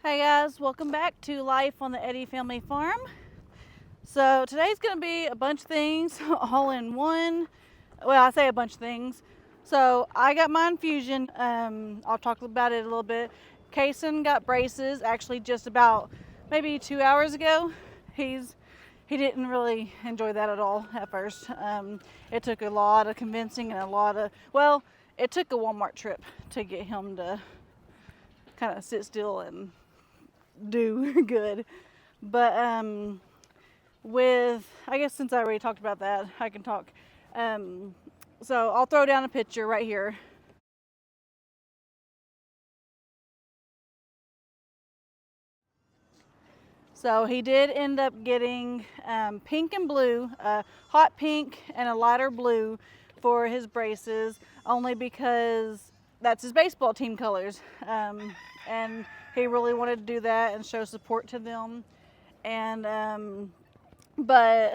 Hey guys, welcome back to Life on the Eddy Family Farm. So today's going to be a bunch of things all in one. Well, I say a bunch of things. So I got my infusion. I'll talk about it a little bit. Kayson got braces actually just about maybe 2 hours ago. He didn't really enjoy that at all at first. It took a lot of convincing and it took a Walmart trip to get him to kind of sit still and do good. But I guess since I already talked about that, I can talk. So I'll throw down a picture right here. So he did end up getting pink and blue, hot pink and a lighter blue for his braces, only because that's his baseball team colors. And he really wanted to do that and show support to them. And but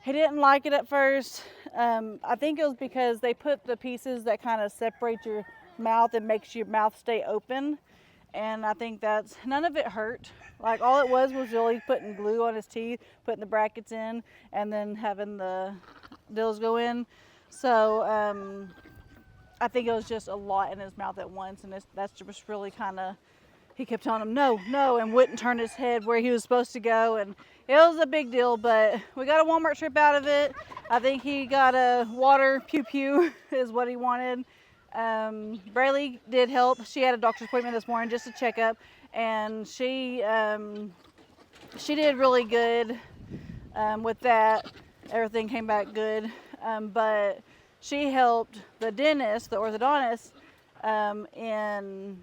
he didn't like it at first. I think it was because they put the pieces that kind of separate your mouth and makes your mouth stay open. And I think none of it hurt. Like all it was really putting glue on his teeth, putting the brackets in, and then having the dills go in. So I think it was just a lot in his mouth at once, and that's just really kind of, he kept telling him no, and wouldn't turn his head where he was supposed to go, and it was a big deal, but we got a Walmart trip out of it. I think he got a water pew is what he wanted. Braylee did help. She had a doctor's appointment this morning just to check up, and she did really good with that. Everything came back good, but she helped the dentist, the orthodontist, in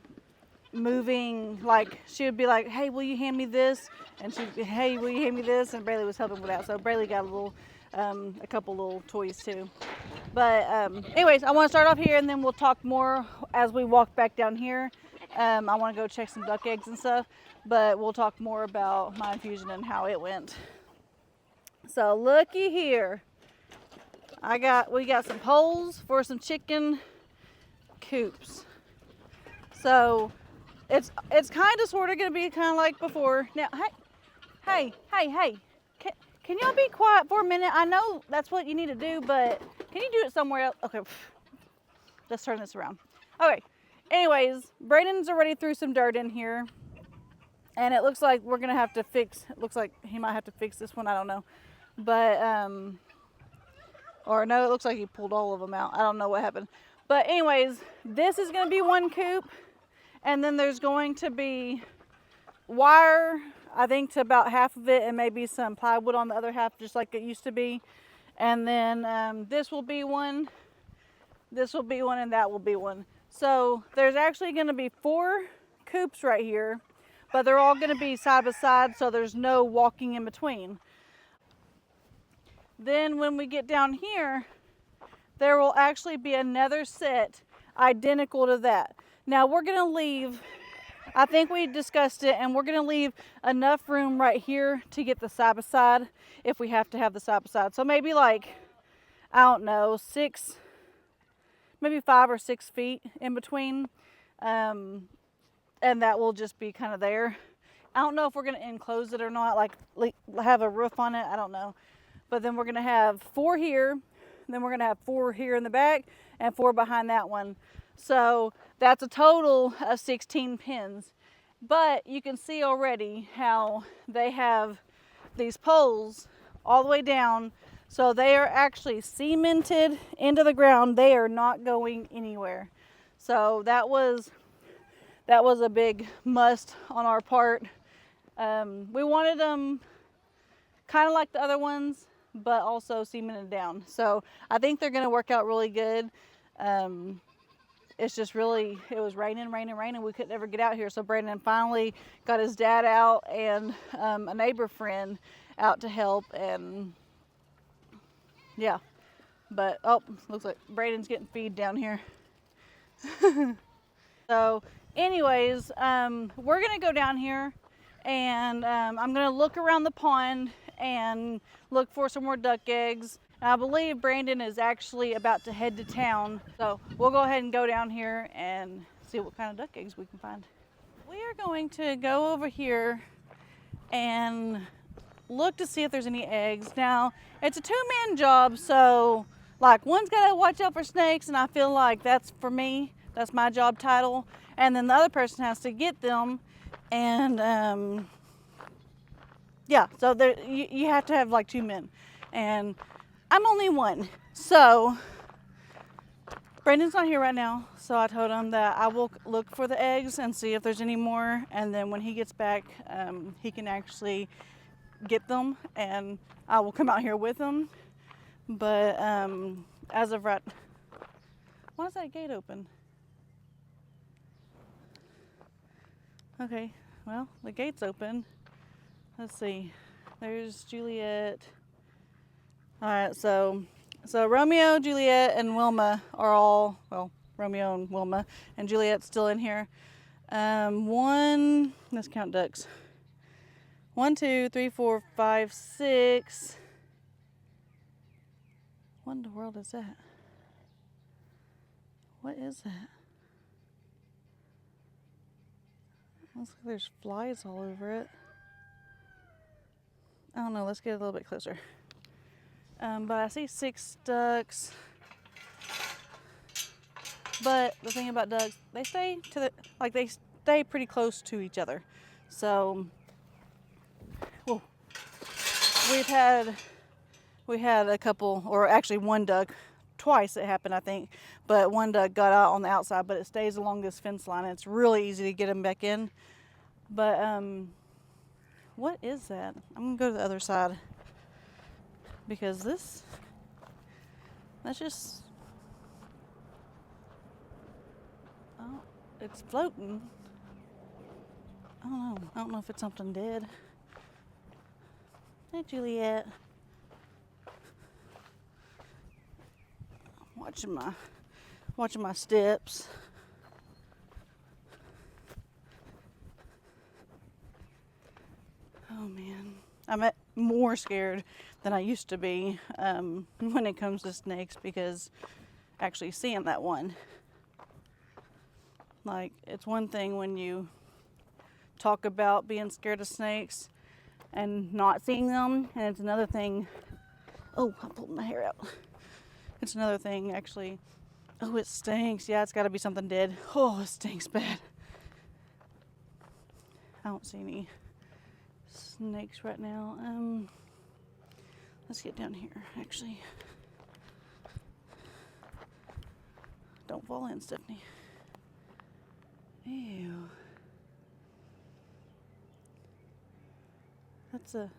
moving. Like she would be like, "Hey, will you hand me this?" And she'd be, "Hey, will you hand me this?" And Braylee was helping with that. So Braylee got a couple little toys too. But anyways, I want to start off here, and then we'll talk more as we walk back down here. I want to go check some duck eggs and stuff, but we'll talk more about my infusion and how it went. So looky here. We got some poles for some chicken coops. So it's kind of sort of going to be kind of like before. Now, hey. Can y'all be quiet for a minute? I know that's what you need to do, but can you do it somewhere else? Okay, let's turn this around. Okay, anyways, Braden's already threw some dirt in here, and it looks like we're going to have to it looks like he might have to fix this one, I don't know. But, or no, it looks like he pulled all of them out. I don't know what happened. But anyways, this is going to be one coop, and then there's going to be wire, I think, to about half of it, and maybe some plywood on the other half, just like it used to be. And then this will be one, and that will be one. So there's actually going to be 4 coops right here, but they're all going to be side by side, so there's no walking in between. Then when we get down here, there will actually be another set identical to that. Now we're going to leave, I think we discussed it, and we're going to leave enough room right here to get the side by side if we have to have the side by side. So maybe like, I don't know, maybe 5 or 6 feet in between. And that will just be kind of there. I don't know if we're going to enclose it or not, like have a roof on it. I don't know. But then we're going to have 4 here. Then we're going to have 4 here in the back and 4 behind that one. So that's a total of 16 pins. But you can see already how they have these poles all the way down. So they are actually cemented into the ground. They are not going anywhere. So that was a big must on our part. We wanted them kind of like the other ones, but also cemented down. So I think they're going to work out really good. It's just really, it was raining. We couldn't ever get out here. So Brandon finally got his dad out and a neighbor friend out to help. And yeah, but looks like Braden's getting feed down here. So anyways, we're going to go down here, and I'm going to look around the pond and look for some more duck eggs. I believe Brandon is actually about to head to town, so we'll go ahead and go down here and see what kind of duck eggs we can find. We are going to go over here and look to see if there's any eggs. Now, it's a two-man job, so like one's got to watch out for snakes, and I feel like that's for me. That's my job title. And then the other person has to get them. And yeah, so there, you have to have like two men. And I'm only one. So Brandon's not here right now, so I told him that I will look for the eggs and see if there's any more, and then when he gets back, he can actually get them, and I will come out here with him. But as of right, why is that gate open? Okay, well, the gate's open. Let's see. There's Juliet. All right, so Romeo, Juliet, and Wilma are all, well, Romeo and Wilma, and Juliet's still in here. Let's count ducks. 1, 2, 3, 4, 5, 6. What in the world is that? What is that? Looks like there's flies all over it. I don't know, let's get a little bit closer. But I see 6 ducks. But the thing about ducks, they stay they stay pretty close to each other. So, whoa. We had a couple, or actually one duck, twice it happened, I think. But one duck got out on the outside, but it stays along this fence line. And it's really easy to get him back in. But what is that? I'm gonna go to the other side. Because that's just, oh, it's floating. I don't know. I don't know if it's something dead. Hey, Juliet. Watching my steps. Oh man, I'm more scared than I used to be when it comes to snakes, because actually seeing that one, like, it's one thing when you talk about being scared of snakes and not seeing them, and it's another thing, oh, I pulled my hair out. It's another thing actually, oh, it stinks. Yeah, it's got to be something dead. Oh, it stinks bad. I don't see any snakes right now. Let's get down here, actually. Don't fall in, Stephanie. Ew. That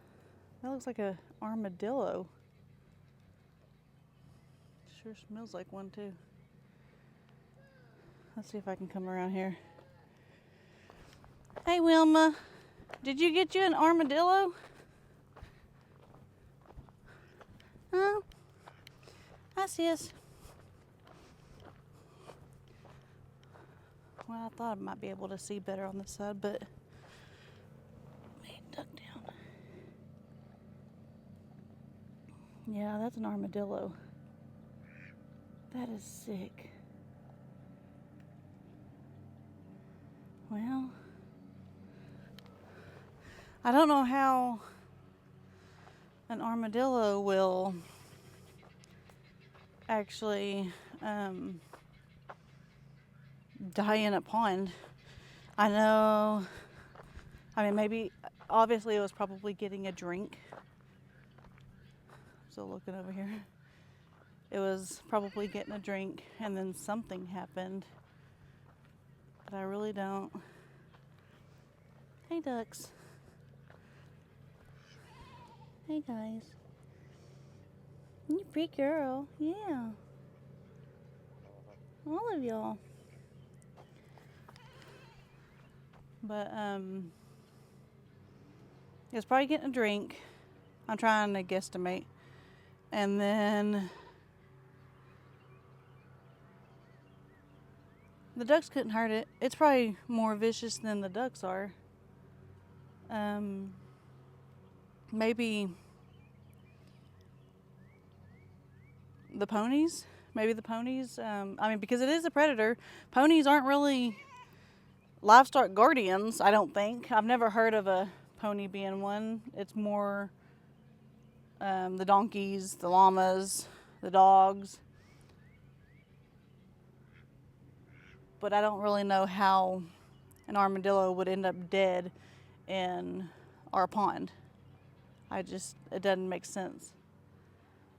looks like a armadillo. Sure smells like one too. Let's see if I can come around here. Hey Wilma, did you get you an armadillo? Huh? Hi sis. Well, I thought I might be able to see better on this side, but duck down. Yeah, that's an armadillo. That is sick. Well, I don't know how an armadillo will actually die in a pond. I know, I mean, maybe, obviously it was probably getting a drink. So looking over here. It was probably getting a drink, and then something happened. But I really don't. Hey ducks. Hey guys. You pretty girl. Yeah. All of y'all. But it's probably getting a drink. I'm trying to guesstimate. And then the ducks couldn't hurt it. It's probably more vicious than the ducks are. Maybe the ponies. Maybe the ponies. I mean, because it is a predator. Ponies aren't really livestock guardians, I don't think. I've never heard of a pony being one. It's more the donkeys, the llamas, the dogs. But I don't really know how an armadillo would end up dead in our pond. It doesn't make sense.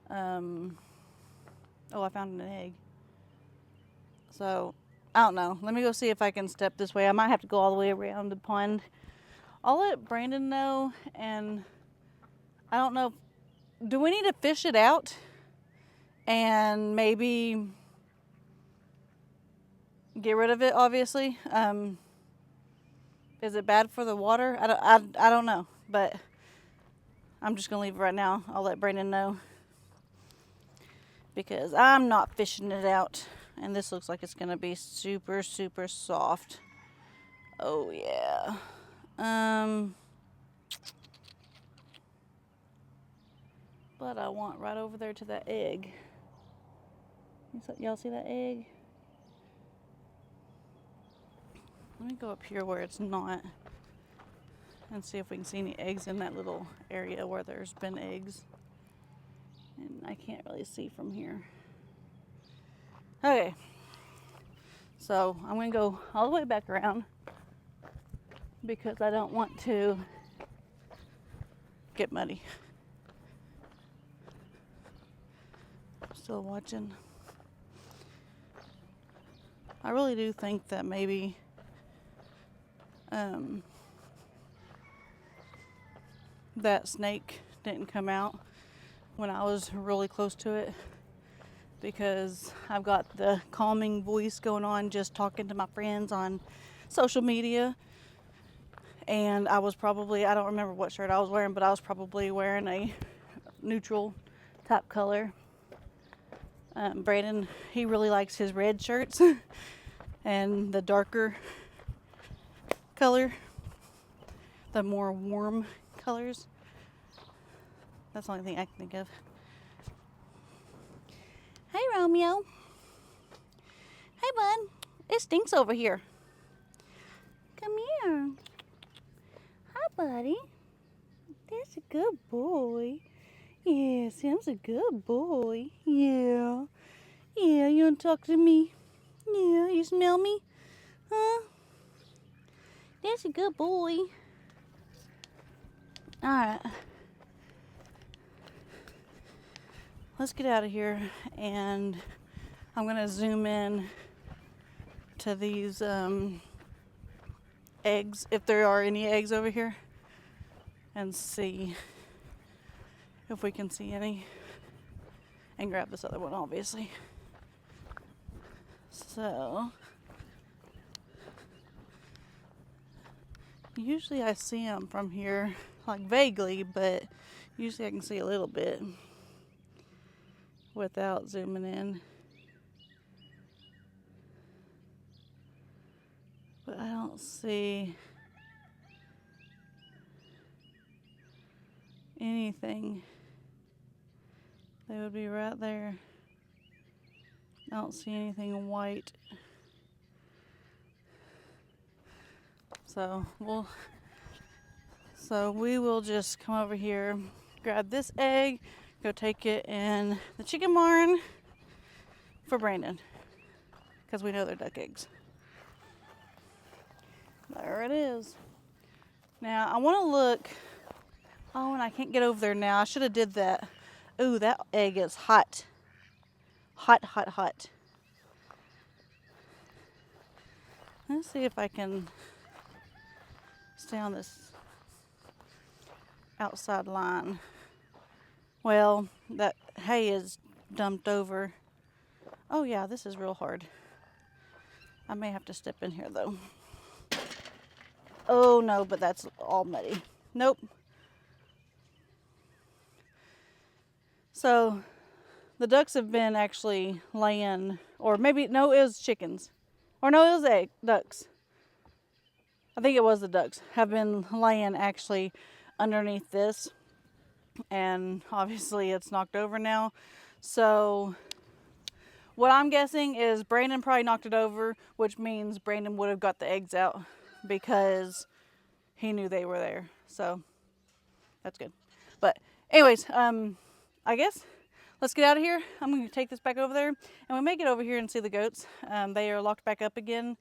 Oh, I found an egg. So, I don't know. Let me go see if I can step this way. I might have to go all the way around the pond. I'll let Brandon know, and I don't know. Do we need to fish it out? And maybe get rid of it, obviously. Is it bad for the water? I don't know, but I'm just going to leave it right now. I'll let Brandon know because I'm not fishing it out. And this looks like it's going to be super, super soft. Oh, yeah. But I want right over there to that egg. Y'all see that egg? Let me go up here where it's not and see if we can see any eggs in that little area where there's been eggs. And I can't really see from here. Okay. So I'm going to go all the way back around because I don't want to get muddy. Still watching. I really do think that maybe that snake didn't come out when I was really close to it because I've got the calming voice going on just talking to my friends on social media. And I was probably, I don't remember what shirt I was wearing, but I was probably wearing a neutral type color. Brandon, he really likes his red shirts and the darker color, the more warm colors. That's the only thing I can think of. Hey, Romeo. Hey, bud. It stinks over here. Come here. Hi, buddy. That's a good boy. Yeah, Sam's a good boy. Yeah. Yeah, you want to talk to me? Yeah, you smell me? Huh? That's a good boy. Alright. Let's get out of here, and I'm going to zoom in to these eggs, if there are any eggs over here, and see if we can see any, and grab this other one, obviously. So, usually I see them from here, like vaguely, but usually I can see a little bit without zooming in. But I don't see anything. They would be right there. I don't see anything white. So we will just come over here, grab this egg, go take it in the chicken barn for Brandon, because we know they're duck eggs. There it is. Now I want to look. Oh, and I can't get over there now. I should have did that. Ooh, that egg is hot. Hot, hot, hot. Let's see if I can stay on this outside line. Well, that hay is dumped over. Oh yeah, this is real hard. I may have to step in here though. Oh no, but that's all muddy. Nope. So the ducks have been actually laying, or maybe, no, it was chickens. Or no, it was ducks. I think it was the ducks. Have been laying actually underneath this. And obviously it's knocked over now. So what I'm guessing is Brandon probably knocked it over, which means Brandon would have got the eggs out because he knew they were there. So that's good. But anyways, I guess let's get out of here. I'm going to take this back over there, and we may get over here and see the goats. They are locked back up again.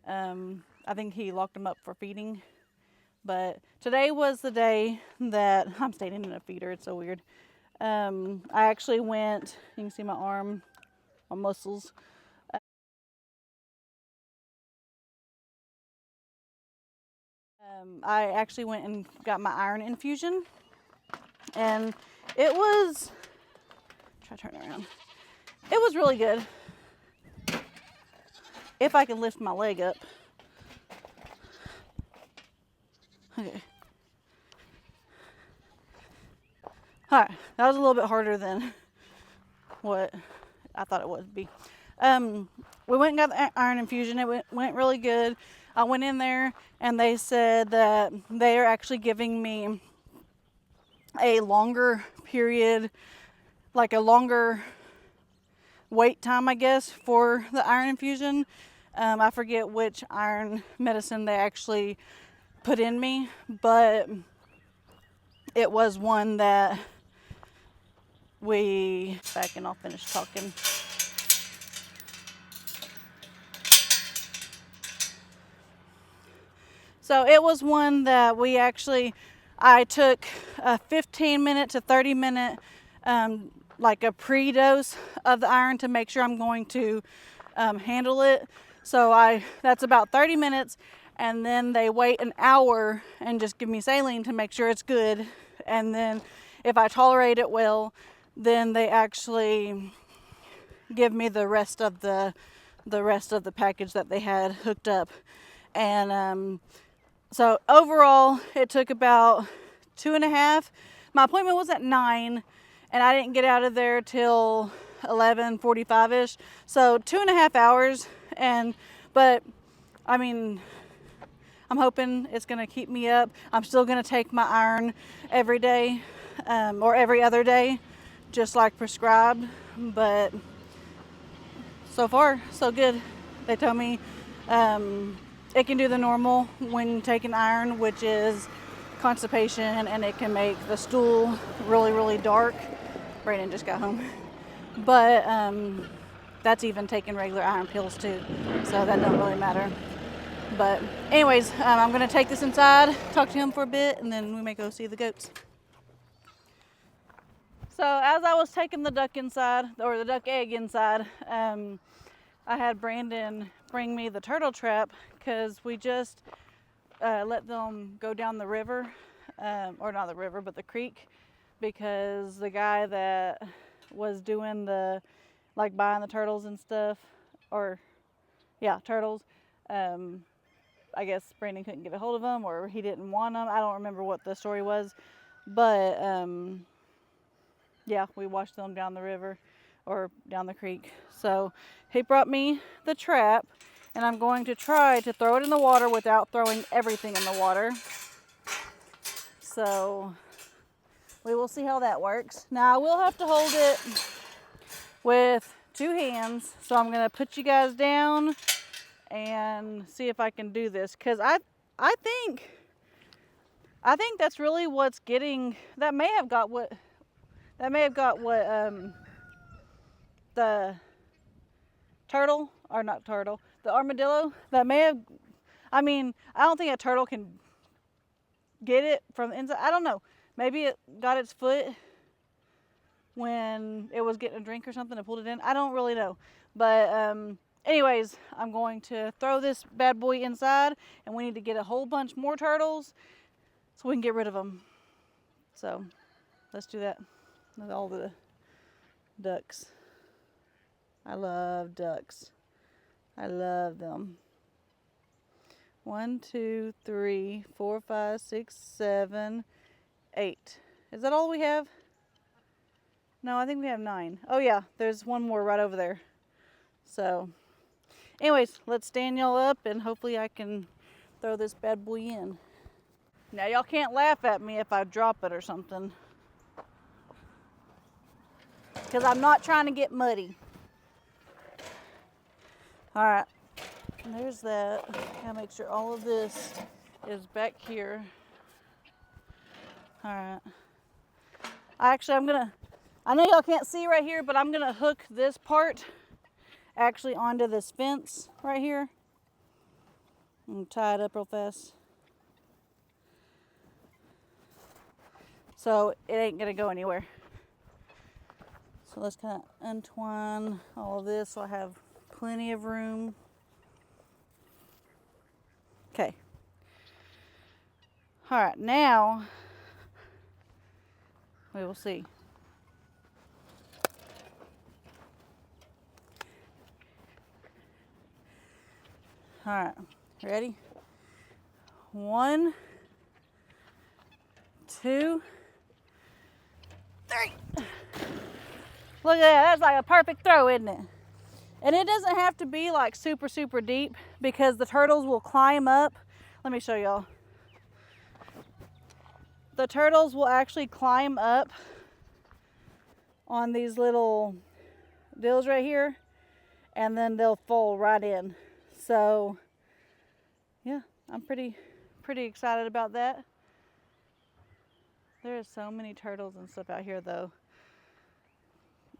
I think he locked them up for feeding. But today was the day that I'm standing in a feeder. It's so weird. I actually went, you can see my arm, my muscles. I actually went and got my iron infusion, and it was, try to turn it around. It was really good. If I can lift my leg up. Okay. Alright, that was a little bit harder than what I thought it would be. We went and got the iron infusion. It went really good. I went in there and they said that they are actually giving me a longer period, like a longer wait time, I guess, for the iron infusion. I forget which iron medicine they actually put in me, but it was one that we back and I'll finish talking. So it was one that I took a 15-minute to 30-minute, like a pre-dose of the iron to make sure I'm going to handle it. So that's about 30 minutes, and then they wait an hour and just give me saline to make sure it's good. And then if I tolerate it well, then they actually give me the rest of the package that they had hooked up. And so overall, it took about 2.5. My appointment was at 9, and I didn't get out of there till 11:45ish. So 2.5 hours. But I mean, I'm hoping it's gonna keep me up. I'm still gonna take my iron every day, or every other day, just like prescribed. But so far, so good. They told me it can do the normal when taking iron, which is constipation, and it can make the stool really, really dark. Brayden just got home. But that's even taking regular iron pills too, so that don't really matter. But anyways, I'm gonna take this inside, talk to him for a bit, and then we may go see the goats. So as I was taking the duck inside, or the duck egg inside, I had Brandon bring me the turtle trap, because we just let them go down the river, or not the river, but the creek, because the guy that was doing like buying the turtles and stuff, turtles, I guess Brandon couldn't get a hold of them, or he didn't want them. I don't remember what the story was, but yeah, we washed them down the river, or down the creek. So he brought me the trap, and I'm going to try to throw it in the water without throwing everything in the water. So we will see how that works. Now I will have to hold it with 2 hands. So I'm gonna put you guys down and see if I can do this. Cause I think that's really what's getting, that may have got what the turtle, or not turtle, the armadillo, that may have, I mean, I don't think a turtle can get it from the inside. I don't know. Maybe it got its foot when it was getting a drink or something and pulled it in. I don't really know. But anyways, I'm going to throw this bad boy inside, and we need to get a whole bunch more turtles so we can get rid of them. So let's do that with all the ducks. I love ducks. I love them. 1, 2, 3, 4, 5, 6, 7, 8. Is that all we have? No, I think we have 9. Oh yeah, there's one more right over there. So anyways, let's stand y'all up, and hopefully I can throw this bad boy in. Now y'all can't laugh at me if I drop it or something, because I'm not trying to get muddy. All right, there's that. Gotta make sure all of this is back here. All right. Actually, I know y'all can't see right here, but I'm gonna hook this part actually onto this fence right here and tie it up real fast. So it ain't gonna go anywhere. So let's kind of untwine all of this so I have plenty of room. Okay. All right, now we will see. All right, ready? 1, 2, 3. Look at that, that's like a perfect throw, isn't it? And it doesn't have to be like super, super deep because the turtles will climb up. Let me show y'all. The turtles will actually climb up on these little deals right here, and then they'll fall right in. So yeah, I'm pretty excited about that. There are so many turtles and stuff out here though.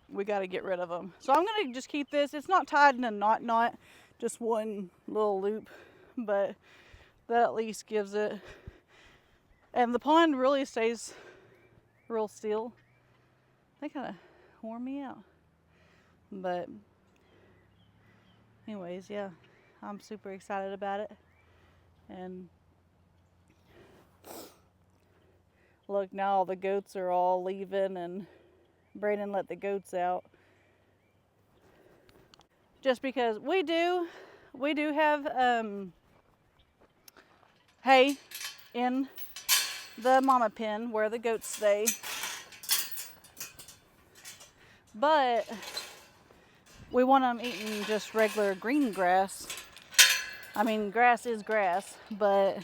We got to get rid of them. So I'm going to just keep this. It's not tied in a knot, just one little loop, but that at least gives it. And the pond really stays real still. They kind of wore me out. But anyways, yeah, I'm super excited about it. And look, now all the goats are all leaving and Brayden let the goats out. Just because we do have hay in the mama pen where the goats stay. But we want them eating just regular green grass. I mean, grass is grass, but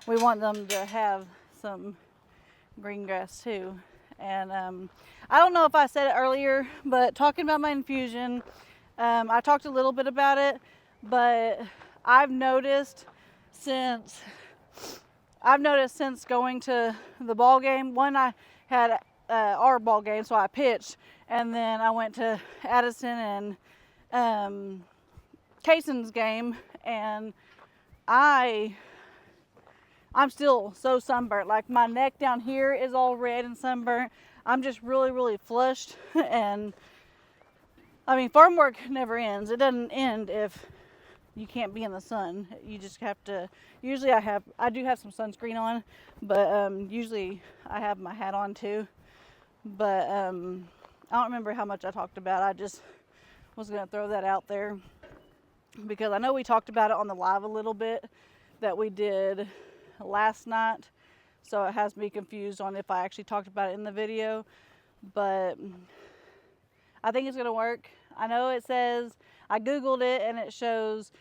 we want them to have some green grass too. And I don't know if I said it earlier, but talking about my infusion, I talked a little bit about it, but I've noticed since going to the ball game, one, I had our ball game, so I pitched, and then I went to Addison and Kayson's game, and I'm still so sunburnt. Like my neck down here is all red and sunburnt. I'm just really flushed. And I mean, farm work never ends. It doesn't end if you can't be in the sun. You just have to. Usually I do have some sunscreen on, but usually I have my hat on too. But I don't remember how much I talked about. I just was gonna throw that out there because I know we talked about it on the live a little bit that we did last night, so it has me confused on if I actually talked about it in the video, but I think it's gonna work. I know it says, I googled it and it shows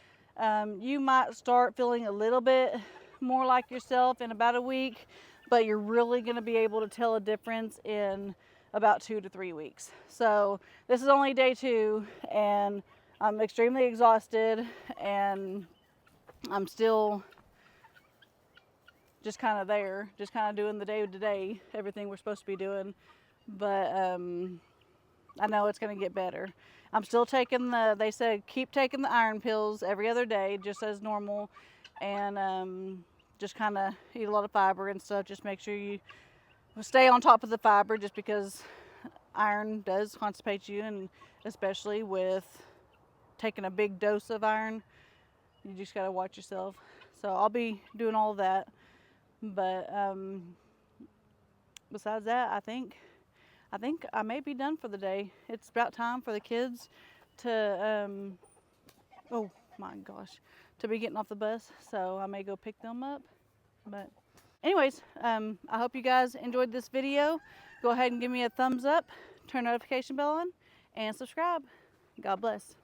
you might start feeling a little bit more like yourself in about a week, but you're really gonna be able to tell a difference in about 2 to 3 weeks. So this is only day 2 and I'm extremely exhausted and I'm still just kind of there, just kind of doing the day to day, everything we're supposed to be doing. But I know it's going to get better. I'm still taking they said keep taking the iron pills every other day, just as normal. And just kind of eat a lot of fiber and stuff. Just make sure you stay on top of the fiber, just because iron does constipate you, and especially with taking a big dose of iron, you just got to watch yourself. So I'll be doing all of that. But besides that, I think I may be done for the day. It's about time for the kids to oh my gosh, to be getting off the bus, so I may go pick them up. But anyways, I hope you guys enjoyed this video. Go ahead and give me a thumbs up, turn notification bell on, and subscribe. God bless.